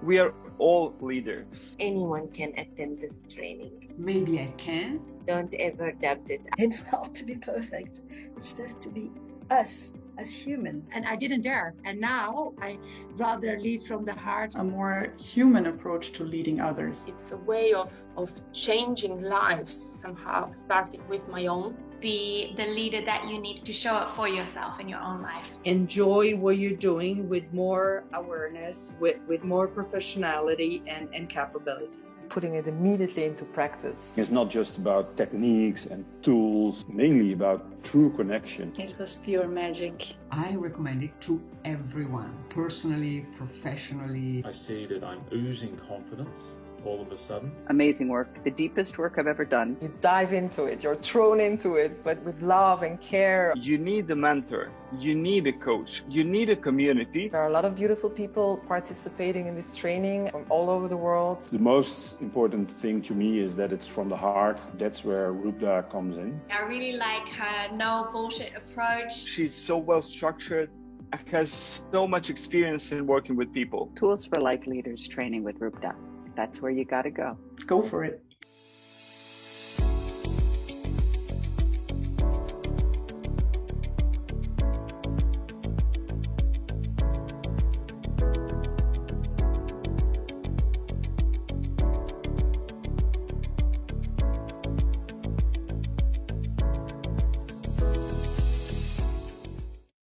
We are all leaders. Anyone can attend this training. Maybe I can. Don't ever doubt it. It's not to be perfect. It's just to be us as human. And I didn't dare. And now I rather lead from the heart. A more human approach to leading others. It's a way of changing lives somehow, starting with my own. Be the leader that you need to show up for yourself in your own life. Enjoy what you're doing with more awareness, with more professionality and capabilities. Putting it immediately into practice. It's not just about techniques and tools, mainly about true connection. It was pure magic. I recommend it to everyone, personally, professionally. I see that I'm oozing confidence all of a sudden. Amazing work, the deepest work I've ever done. You dive into it, you're thrown into it, but with love and care. You need a mentor, you need a coach, you need a community. There are a lot of beautiful people participating in this training from all over the world. The most important thing to me is that it's from the heart. That's where Rupda comes in. I really like her no bullshit approach. She's so well structured, has so much experience in working with people. Tools for Life Leaders training with Rupda. That's where you gotta go. Go for it.